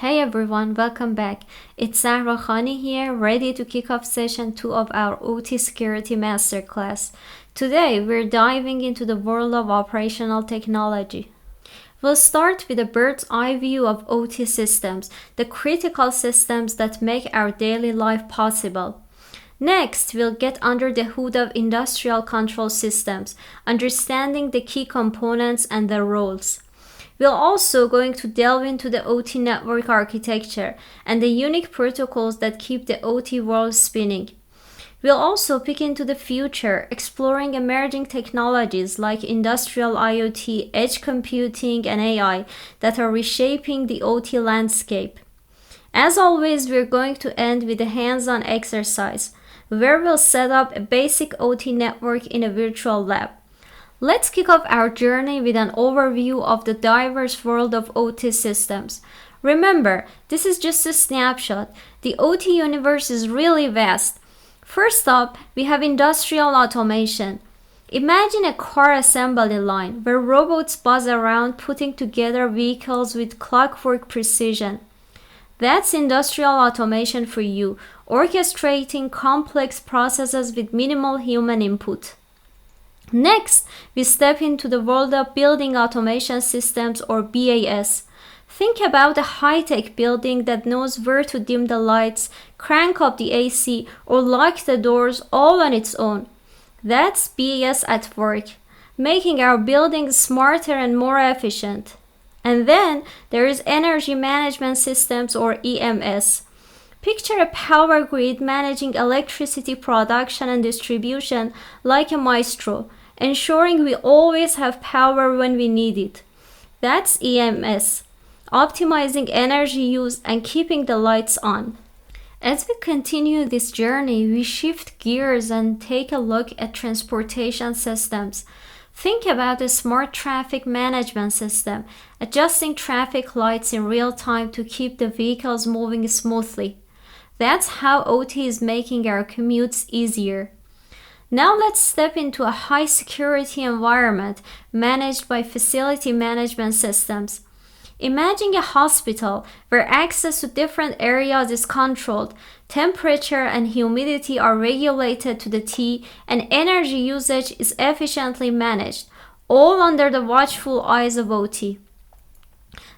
Hey everyone, welcome back. It's Zahra Khani here, ready to kick off session 2 of our OT Security Masterclass. Today, we're diving into the world of operational technology. We'll start with a bird's eye view of OT systems, the critical systems that make our daily life possible. Next, we'll get under the hood of industrial control systems, understanding the key components and their roles. We're also going to delve into the OT network architecture and the unique protocols that keep the OT world spinning. We'll also peek into the future, exploring emerging technologies like industrial IoT, edge computing, and AI that are reshaping the OT landscape. As always, we're going to end with a hands-on exercise, where we'll set up a basic OT network in a virtual lab. Let's kick off our journey with an overview of the diverse world of OT systems. Remember, this is just a snapshot. The OT universe is really vast. First up, we have industrial automation. Imagine a car assembly line where robots buzz around putting together vehicles with clockwork precision. That's industrial automation for you, orchestrating complex processes with minimal human input. Next, we step into the world of building automation systems, or BAS. Think about a high-tech building that knows where to dim the lights, crank up the AC, or lock the doors all on its own. That's BAS at work, making our buildings smarter and more efficient. And then there is energy management systems, or EMS. Picture a power grid managing electricity production and distribution like a maestro, ensuring we always have power when we need it. That's EMS, optimizing energy use and keeping the lights on. As we continue this journey, we shift gears and take a look at transportation systems. Think about a smart traffic management system, adjusting traffic lights in real time to keep the vehicles moving smoothly. That's how OT is making our commutes easier. Now let's step into a high-security environment managed by facility management systems. Imagine a hospital where access to different areas is controlled, temperature and humidity are regulated to the T, and energy usage is efficiently managed, all under the watchful eyes of OT.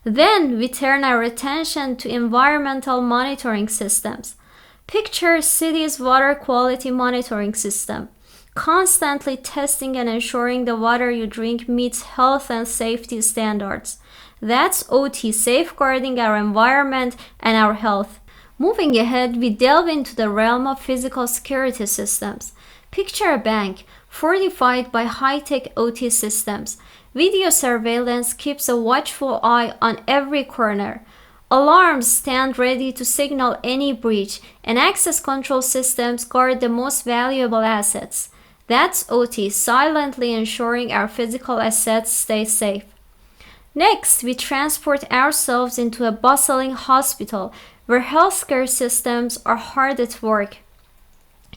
Then we turn our attention to environmental monitoring systems. Picture a city's water quality monitoring system, constantly testing and ensuring the water you drink meets health and safety standards. That's OT, safeguarding our environment and our health. Moving ahead, we delve into the realm of physical security systems. Picture a bank fortified by high-tech OT systems. Video surveillance keeps a watchful eye on every corner. Alarms stand ready to signal any breach, and access control systems guard the most valuable assets. That's OT, silently ensuring our physical assets stay safe. Next, we transport ourselves into a bustling hospital where healthcare systems are hard at work.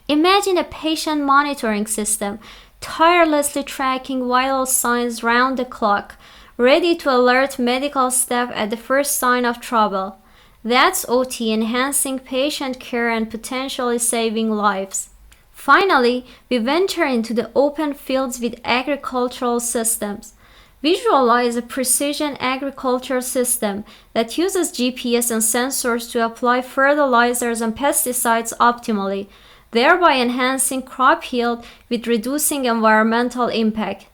Imagine a patient monitoring system, tirelessly tracking vital signs round the clock, ready to alert medical staff at the first sign of trouble. That's OT, enhancing patient care and potentially saving lives. Finally, we venture into the open fields with agricultural systems. Visualize a precision agriculture system that uses GPS and sensors to apply fertilizers and pesticides optimally, thereby enhancing crop yield with reducing environmental impact.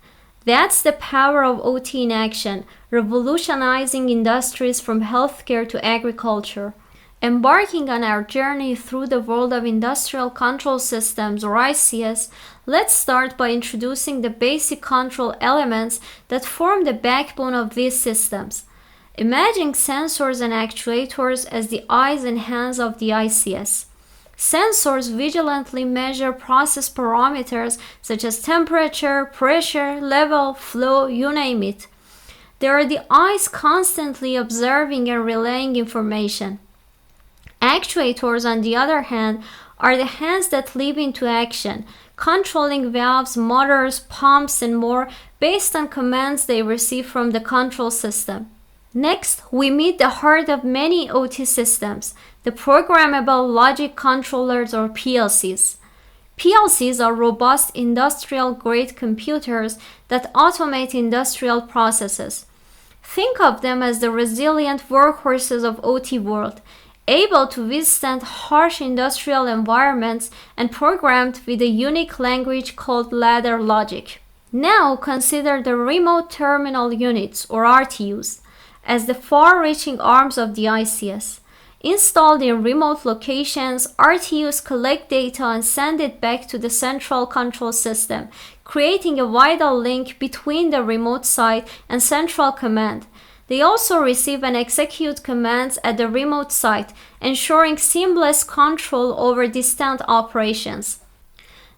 That's the power of OT in action, revolutionizing industries from healthcare to agriculture. Embarking on our journey through the world of industrial control systems, or ICS, let's start by introducing the basic control elements that form the backbone of these systems. Imagine sensors and actuators as the eyes and hands of the ICS. Sensors vigilantly measure process parameters such as temperature, pressure, level, flow, you name it. They are the eyes constantly observing and relaying information. Actuators, on the other hand, are the hands that leap into action, controlling valves, motors, pumps, and more based on commands they receive from the control system. Next, we meet the heart of many OT systems, the programmable logic controllers or PLCs. PLCs are robust industrial-grade computers that automate industrial processes. Think of them as the resilient workhorses of OT world, able to withstand harsh industrial environments and programmed with a unique language called ladder logic. Now consider the remote terminal units or RTUs as the far-reaching arms of the ICS. Installed in remote locations, RTUs collect data and send it back to the central control system, creating a vital link between the remote site and central command. They also receive and execute commands at the remote site, ensuring seamless control over distant operations.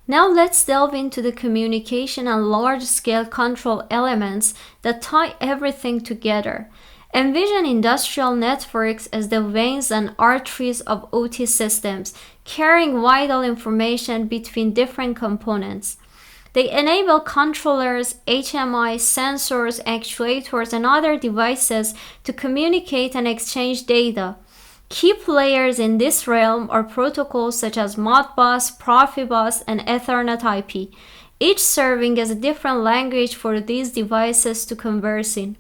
Now let's delve into the communication and large-scale control elements that tie everything together. Envision industrial networks as the veins and arteries of OT systems, carrying vital information between different components. They enable controllers, HMIs, sensors, actuators, and other devices to communicate and exchange data. Key players in this realm are protocols such as Modbus, Profibus, and Ethernet IP, each serving as a different language for these devices to converse in.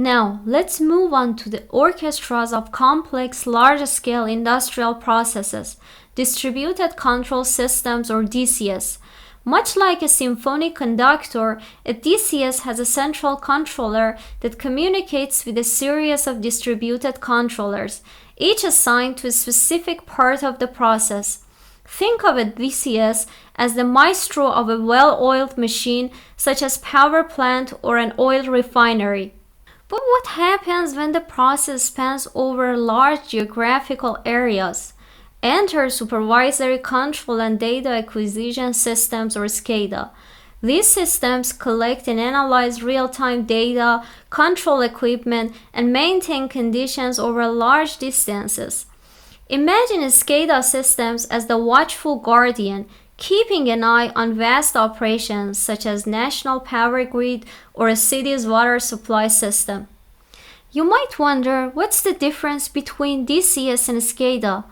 Now, let's move on to the orchestras of complex, large-scale industrial processes, distributed control systems or DCS. Much like a symphonic conductor, a DCS has a central controller that communicates with a series of distributed controllers, each assigned to a specific part of the process. Think of a DCS as the maestro of a well-oiled machine, such as power plant or an oil refinery. But what happens when the process spans over large geographical areas? Enter supervisory control and data acquisition systems or SCADA. These systems collect and analyze real-time data, control equipment, and maintain conditions over large distances. Imagine SCADA systems as the watchful guardian, keeping an eye on vast operations such as national power grid or a city's water supply system. You might wonder, what's the difference between DCS and SCADA?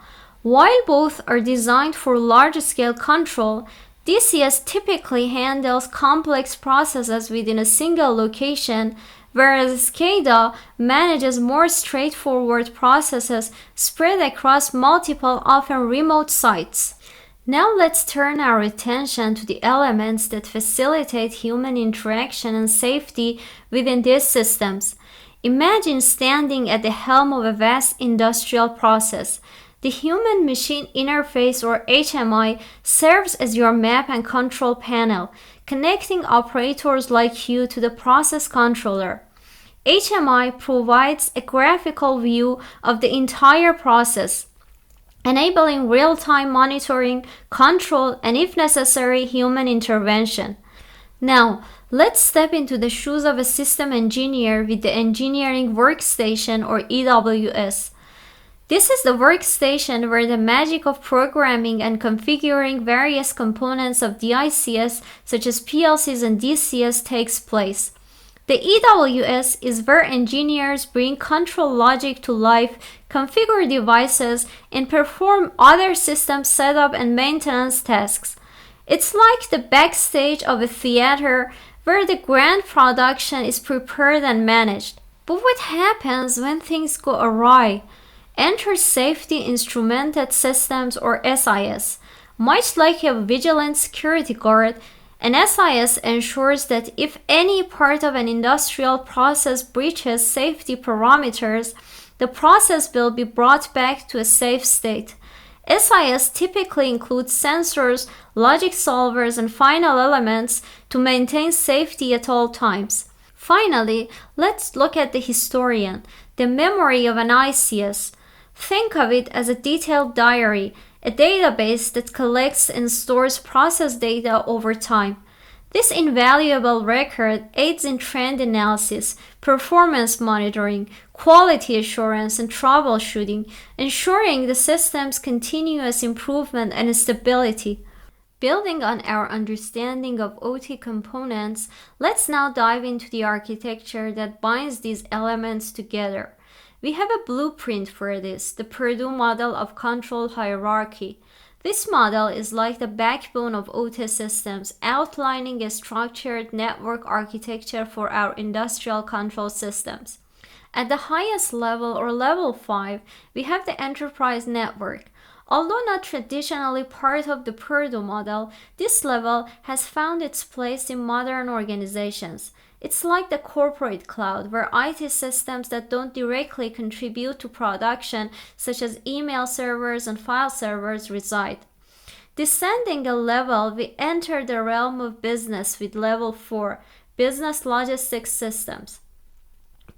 While both are designed for large-scale control, DCS typically handles complex processes within a single location, whereas SCADA manages more straightforward processes spread across multiple, often remote sites. Now let's turn our attention to the elements that facilitate human interaction and safety within these systems. Imagine standing at the helm of a vast industrial process. The human-machine interface or HMI serves as your map and control panel, connecting operators like you to the process controller. HMI provides a graphical view of the entire process, enabling real-time monitoring, control, and if necessary, human intervention. Now, let's step into the shoes of a system engineer with the Engineering Workstation or EWS. This is the workstation where the magic of programming and configuring various components of the ICS, such as PLCs and DCS, takes place. The EWS is where engineers bring control logic to life, configure devices, and perform other system setup and maintenance tasks. It's like the backstage of a theater where the grand production is prepared and managed. But what happens when things go awry? Enter Safety Instrumented Systems or SIS. Much like a vigilant security guard, an SIS ensures that if any part of an industrial process breaches safety parameters, the process will be brought back to a safe state. SIS typically includes sensors, logic solvers, and final elements to maintain safety at all times. Finally, let's look at the historian, the memory of an ICS. Think of it as a detailed diary, a database that collects and stores process data over time. This invaluable record aids in trend analysis, performance monitoring, quality assurance, and troubleshooting, ensuring the system's continuous improvement and stability. Building on our understanding of OT components, let's now dive into the architecture that binds these elements together. We have a blueprint for this, the Purdue model of control hierarchy. This model is like the backbone of OT systems, outlining a structured network architecture for our industrial control systems. At the highest level, or level 5, we have the enterprise network. Although not traditionally part of the Purdue model, this level has found its place in modern organizations. It's like the corporate cloud, where IT systems that don't directly contribute to production, such as email servers and file servers, reside. Descending a level, we enter the realm of business with level 4, business logistics systems.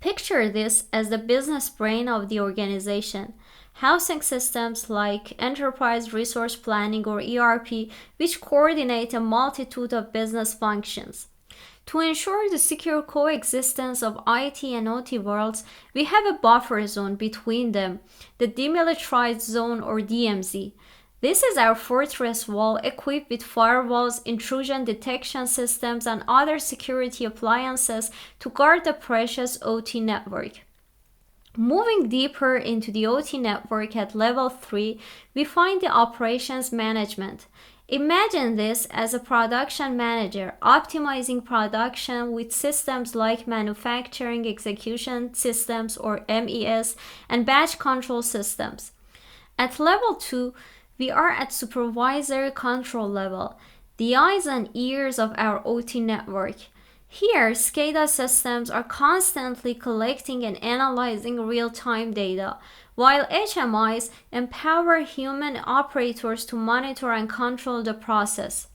Picture this as the business brain of the organization, housing systems like enterprise resource planning or ERP, which coordinate a multitude of business functions. To ensure the secure coexistence of IT and OT worlds, we have a buffer zone between them, the demilitarized zone or DMZ. This is our fortress wall equipped with firewalls, intrusion detection systems, and other security appliances to guard the precious OT network. Moving deeper into the OT network at level 3, we find the operations management. Imagine this as a production manager optimizing production with systems like manufacturing execution systems or MES and batch control systems. At level 2, we are at supervisory control level, the eyes and ears of our OT network. Here, SCADA systems are constantly collecting and analyzing real-time data, while HMIs empower human operators to monitor and control the process.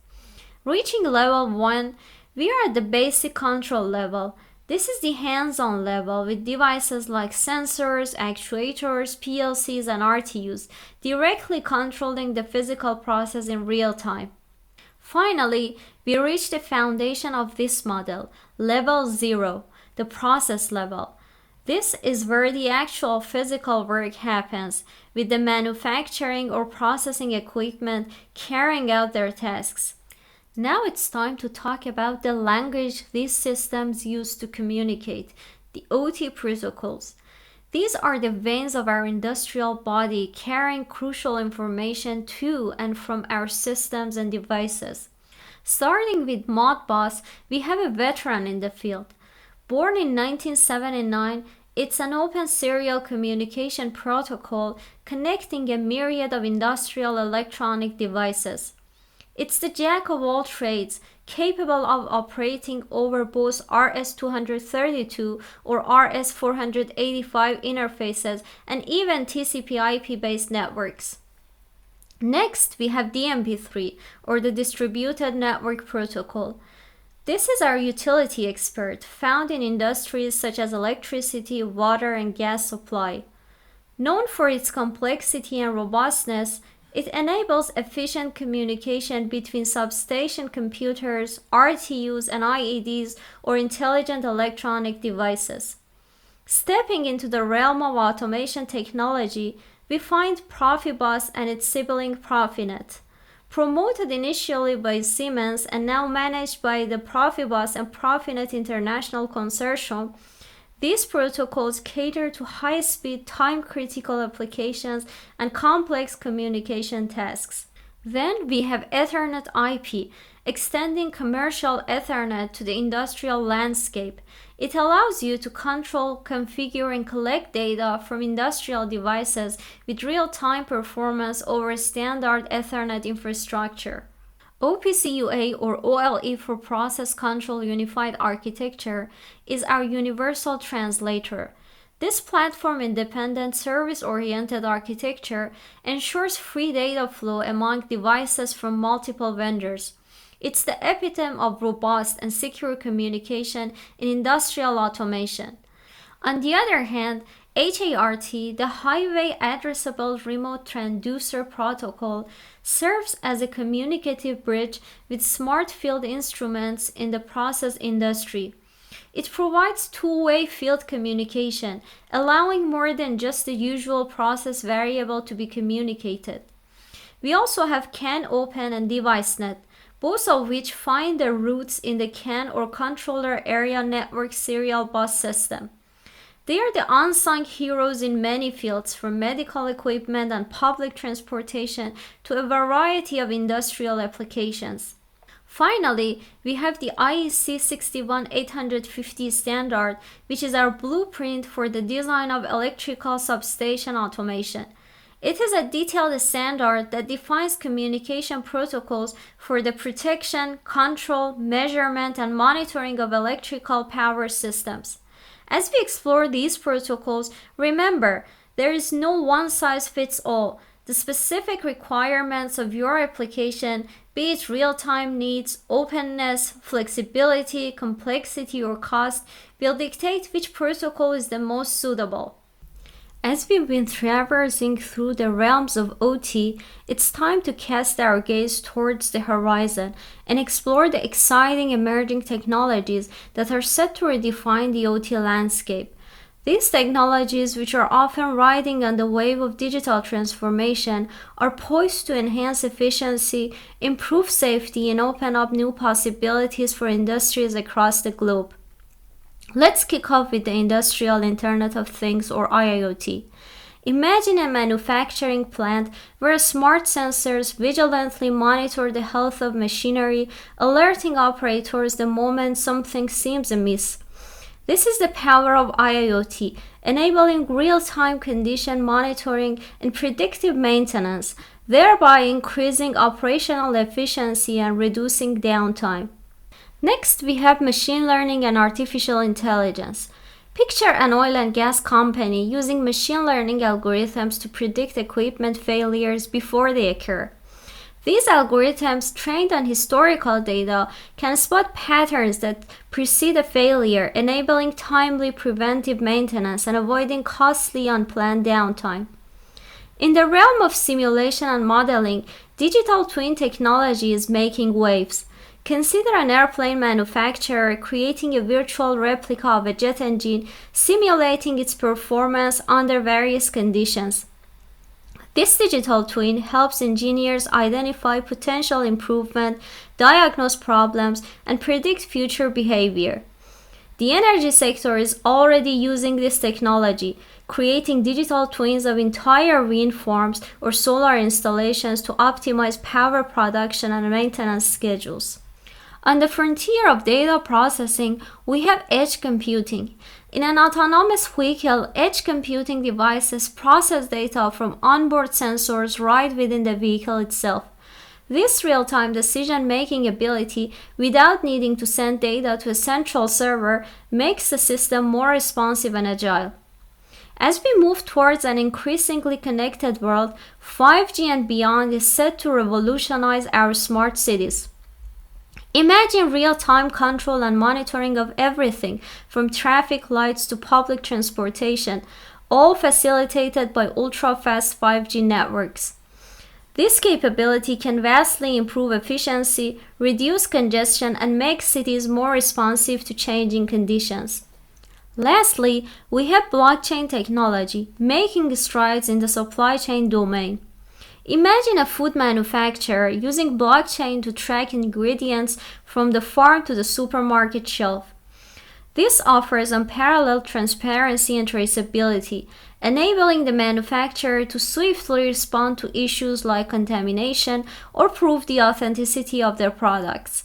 Reaching level 1, we are at the basic control level. This is the hands-on level with devices like sensors, actuators, PLCs, and RTUs directly controlling the physical process in real time. Finally, we reach the foundation of this model, level 0, the process level. This is where the actual physical work happens, with the manufacturing or processing equipment carrying out their tasks. Now it's time to talk about the language these systems use to communicate, the OT protocols. These are the veins of our industrial body carrying crucial information to and from our systems and devices. Starting with Modbus, we have a veteran in the field. Born in 1979, it's an open serial communication protocol connecting a myriad of industrial electronic devices. It's the jack of all trades, capable of operating over both RS-232 or RS-485 interfaces and even TCP/IP-based networks. Next, we have DMP3, or the Distributed Network Protocol. This is our utility expert, found in industries such as electricity, water, and gas supply. Known for its complexity and robustness, it enables efficient communication between substation computers, RTUs, and IEDs, or intelligent electronic devices. Stepping into the realm of automation technology, we find Profibus and its sibling Profinet. Promoted initially by Siemens and now managed by the Profibus and Profinet International Consortium, these protocols cater to high-speed, time-critical applications and complex communication tasks. Then we have Ethernet IP, extending commercial Ethernet to the industrial landscape. It allows you to control, configure, and collect data from industrial devices with real-time performance over standard Ethernet infrastructure. OPC-UA, or OLE for Process Control Unified Architecture, is our universal translator. This platform-independent, service-oriented architecture ensures free data flow among devices from multiple vendors. It's the epitome of robust and secure communication in industrial automation. On the other hand, HART, the Highway Addressable Remote Transducer Protocol, serves as a communicative bridge with smart field instruments in the process industry. It provides two-way field communication, allowing more than just the usual process variable to be communicated. We also have CAN Open and DeviceNet, both of which find their roots in the CAN or Controller Area Network Serial Bus System. They are the unsung heroes in many fields, from medical equipment and public transportation to a variety of industrial applications. Finally, we have the IEC 61850 standard, which is our blueprint for the design of electrical substation automation. It is a detailed standard that defines communication protocols for the protection, control, measurement, and monitoring of electrical power systems. As we explore these protocols, remember, there is no one-size-fits-all. The specific requirements of your application, be it real-time needs, openness, flexibility, complexity, or cost, will dictate which protocol is the most suitable. As we've been traversing through the realms of OT, it's time to cast our gaze towards the horizon and explore the exciting emerging technologies that are set to redefine the OT landscape. These technologies, which are often riding on the wave of digital transformation, are poised to enhance efficiency, improve safety, and open up new possibilities for industries across the globe. Let's kick off with the Industrial Internet of Things, or IIoT. Imagine a manufacturing plant where smart sensors vigilantly monitor the health of machinery, alerting operators the moment something seems amiss. This is the power of IIoT, enabling real-time condition monitoring and predictive maintenance, thereby increasing operational efficiency and reducing downtime. Next, we have machine learning and artificial intelligence. Picture an oil and gas company using machine learning algorithms to predict equipment failures before they occur. These algorithms, trained on historical data, can spot patterns that precede a failure, enabling timely preventive maintenance and avoiding costly unplanned downtime. In the realm of simulation and modeling, digital twin technology is making waves. Consider an airplane manufacturer creating a virtual replica of a jet engine, simulating its performance under various conditions. This digital twin helps engineers identify potential improvement, diagnose problems, and predict future behavior. The energy sector is already using this technology, creating digital twins of entire wind farms or solar installations to optimize power production and maintenance schedules. On the frontier of data processing, we have edge computing. In an autonomous vehicle, edge computing devices process data from onboard sensors right within the vehicle itself. This real-time decision-making ability, without needing to send data to a central server, makes the system more responsive and agile. As we move towards an increasingly connected world, 5G and beyond is set to revolutionize our smart cities. Imagine real-time control and monitoring of everything, from traffic lights to public transportation, all facilitated by ultra-fast 5G networks. This capability can vastly improve efficiency, reduce congestion, and make cities more responsive to changing conditions. Lastly, we have blockchain technology, making strides in the supply chain domain. Imagine a food manufacturer using blockchain to track ingredients from the farm to the supermarket shelf. This offers unparalleled transparency and traceability, enabling the manufacturer to swiftly respond to issues like contamination or prove the authenticity of their products.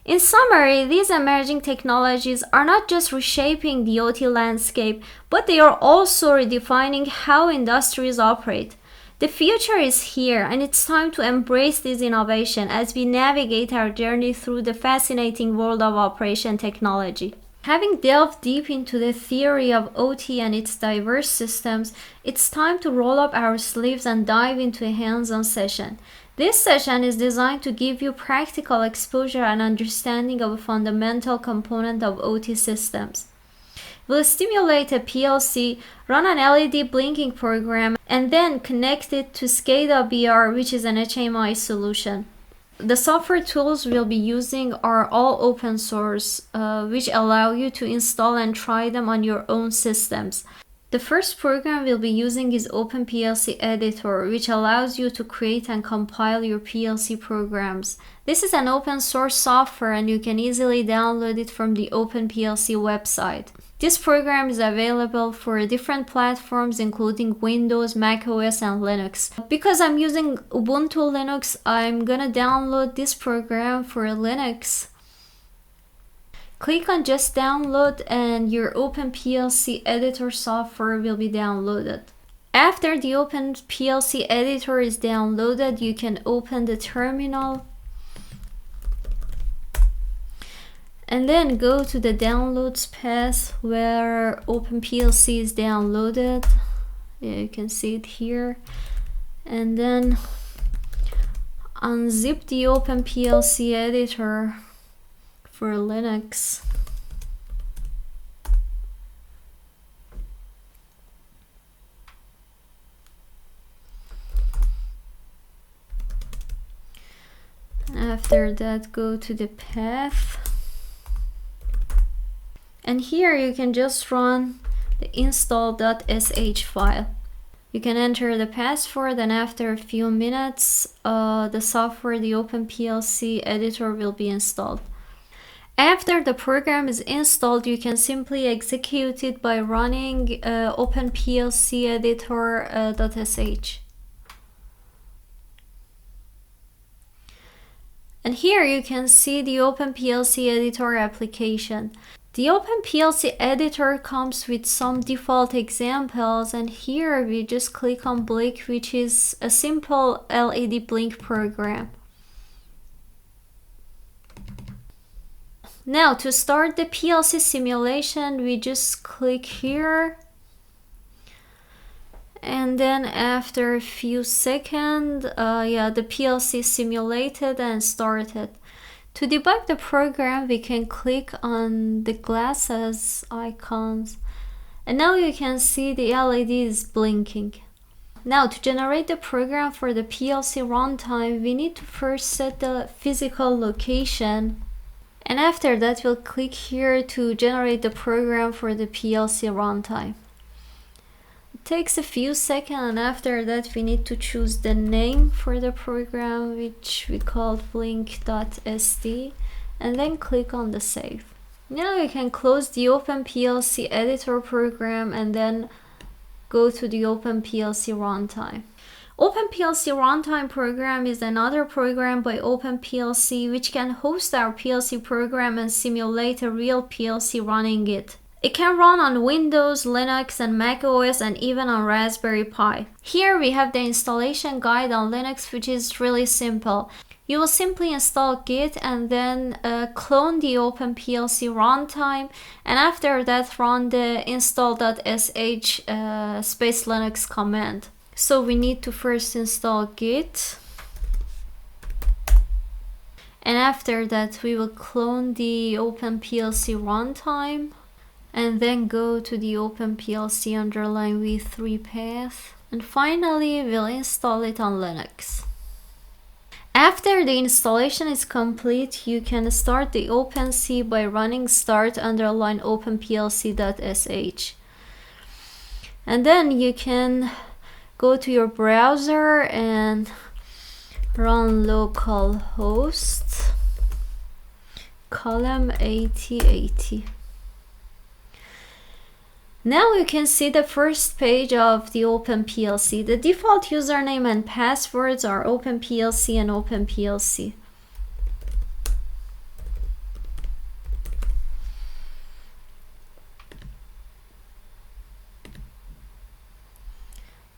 In summary, these emerging technologies are not just reshaping the OT landscape, but they are also redefining how industries operate. The future is here, and it's time to embrace this innovation as we navigate our journey through the fascinating world of operation technology. Having delved deep into the theory of OT and its diverse systems, it's time to roll up our sleeves and dive into a hands-on session. This session is designed to give you practical exposure and understanding of a fundamental component of OT systems. We'll stimulate a PLC, run an LED blinking program, and then connect it to SCADA BR, which is an HMI solution. The software tools we'll be using are all open source, which allow you to install and try them on your own systems. The first program we'll be using is OpenPLC Editor, which allows you to create and compile your PLC programs. This is an open source software and you can easily download it from the OpenPLC website. This program is available for different platforms including Windows, macOS, and Linux. Because I'm using Ubuntu Linux, I'm gonna download this program for Linux. Click on just download and your OpenPLC editor software will be downloaded. After the OpenPLC editor is downloaded, you can open the terminal and then go to the downloads path where OpenPLC is downloaded. Yeah, you can see it here. And then unzip the OpenPLC editor for Linux. After that, go to the path. And here you can just run the install.sh file. You can enter the password and after a few minutes, the software, the OpenPLC editor will be installed. After the program is installed, you can simply execute it by running OpenPLC editor.sh. And here you can see the OpenPLC editor application. The OpenPLC editor comes with some default examples, and here we just click on Blink, which is a simple LED blink program. Now to start the PLC simulation, we just click here. And then after a few seconds, the PLC simulated and started. To debug the program, we can click on the glasses icons. And now you can see the LED is blinking. Now to generate the program for the PLC runtime, we need to first set the physical location. And after that, we'll click here to generate the program for the PLC runtime. It takes a few seconds, and after that we need to choose the name for the program, which we called blink.st, and then click on the save. Now you can close the OpenPLC editor program and then go to the OpenPLC runtime. OpenPLC runtime program is another program by OpenPLC which can host our PLC program and simulate a real PLC running it. It can run on Windows, Linux, and macOS, and even on Raspberry Pi. Here we have the installation guide on Linux, which is really simple. You will simply install Git and then clone the OpenPLC runtime, and after that run the install.sh space Linux command. So we need to first install Git, and after that we will clone the OpenPLC runtime and then go to the OpenPLC underline v3 path, and finally we'll install it on Linux. After the installation is complete, you can start the OpenC by running start underline openplc.sh, and then you can go to your browser and run localhost column 8080. Now you can see the first page of the OpenPLC. The default username and passwords are OpenPLC and OpenPLC.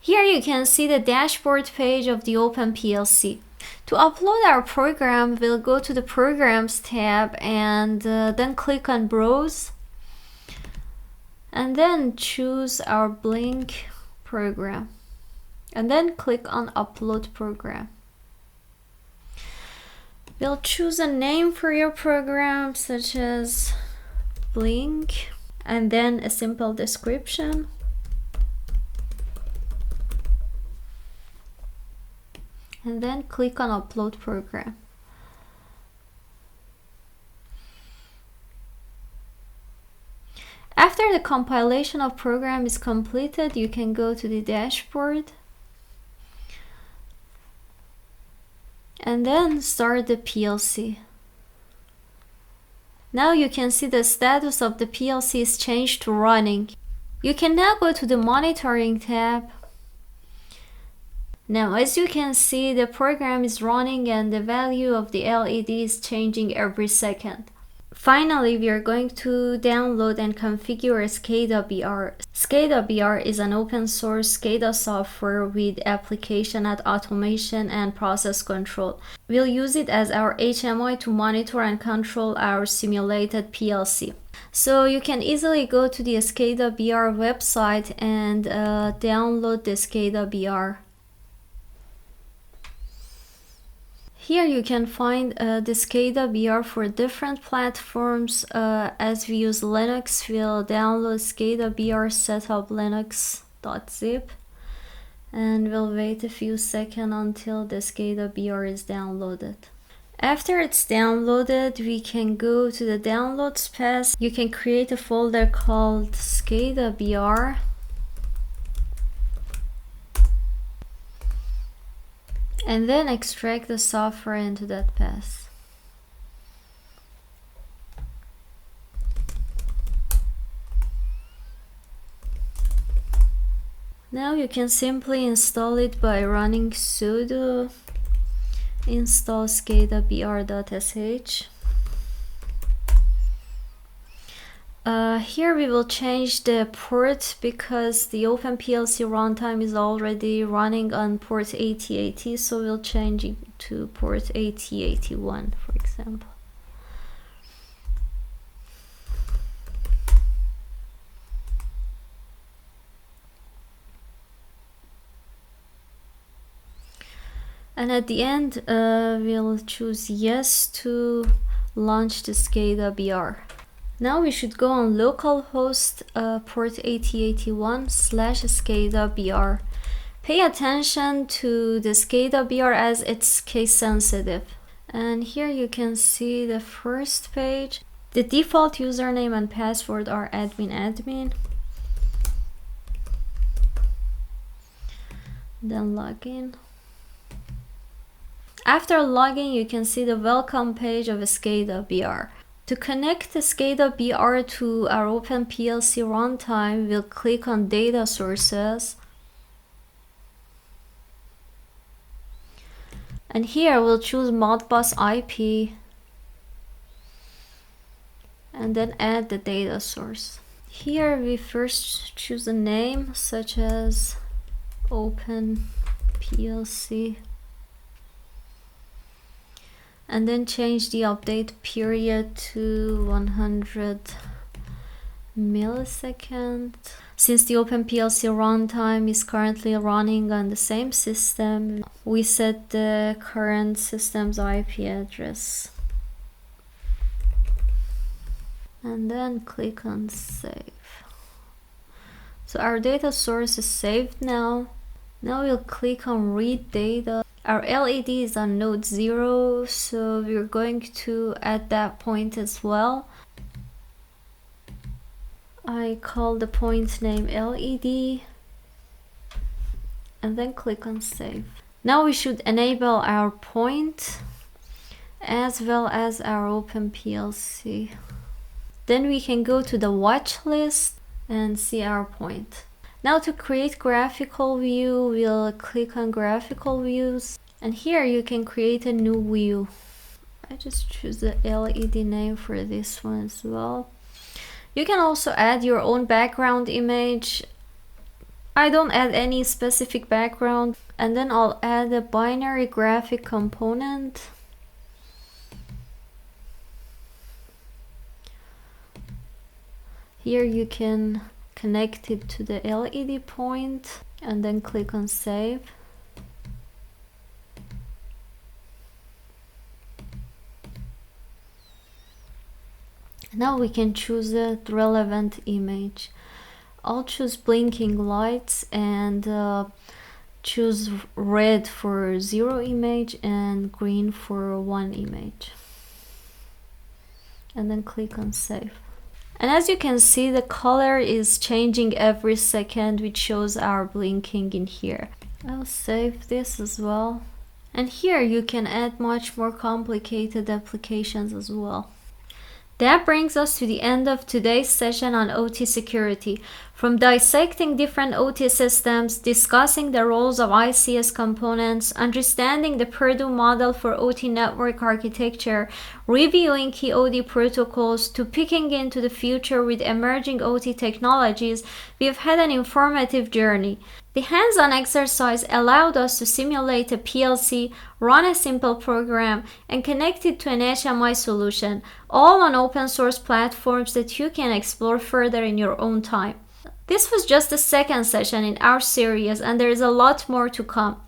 Here you can see the dashboard page of the OpenPLC. To upload our program, we'll go to the Programs tab and then click on Browse, and then choose our Blink program, and then click on Upload Program. We'll choose a name for your program such as Blink, and then a simple description. And then click on Upload Program. After After the compilation of program is completed, you can go to the dashboard and then start the PLC. Now you can see the status of the PLC is changed to running. You can now go to the monitoring tab. Now as you can see, the program is running and the value of the LED is changing every second. Finally, we are going to download and configure SCADA BR. SCADA BR is an open source SCADA software with application at automation and process control. We'll use it as our HMI to monitor and control our simulated PLC. So you can easily go to the SCADA BR website and download the SCADA BR. Here you can find the SCADA BR for different platforms. As we use Linux, we'll download SCADA BR setup linux.zip and we'll wait a few seconds until the SCADA BR is downloaded. After it's downloaded, we can go to the downloads path. You can create a folder called SCADA BR. And then extract the software into that path. Now you can simply install it by running sudo install scadabr.sh. Here we will change the port because the OpenPLC runtime is already running on port 8080, so we'll change it to port 8081, for example. And at the end, we'll choose yes to launch the SCADA BR. Now we should go on localhost port 8081/SCADA BR. Pay attention to the SCADA BR as it's case sensitive. And here you can see the first page. The default username and password are admin. Then login. After login, you can see the welcome page of SCADA BR. To connect the SCADA BR to our OpenPLC runtime, we'll click on Data Sources. And here we'll choose Modbus IP. And then add the data source. Here we first choose a name such as OpenPLC. And then change the update period to 100 milliseconds. Since the OpenPLC runtime is currently running on the same system, we set the current system's IP address. And then click on Save. So our data source is saved now. Now we'll click on Read Data. Our LED is on node 0, so we're going to add that point as well. I call the point name LED and then click on Save. Now we should enable our point as well as our OpenPLC. Then we can go to the watch list and see our point. Now to create graphical view, we'll click on graphical views, and here you can create a new view. I just choose the LED name for this one as well. You can also add your own background image. I don't add any specific background, and then I'll add a binary graphic component. Here you can connect it to the LED point and then click on Save. Now we can choose a relevant image. I'll choose blinking lights and choose red for 0 image and green for 1 image. And then click on Save. And as you can see, the color is changing every second, which shows our blinking in here. I'll save this as well. And here you can add much more complicated applications as well. That brings us to the end of today's session on OT security. From dissecting different OT systems, discussing the roles of ICS components, understanding the Purdue model for OT network architecture, reviewing key OT protocols, to peeking into the future with emerging OT technologies, we've had an informative journey. The hands-on exercise allowed us to simulate a PLC, run a simple program, and connect it to an HMI solution, all on open source platforms that you can explore further in your own time. This was just the second session in our series, and there is a lot more to come.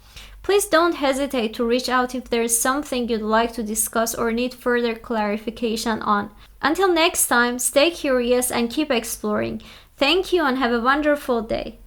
Please don't hesitate to reach out if there is something you'd like to discuss or need further clarification on. Until next time, stay curious and keep exploring. Thank you and have a wonderful day.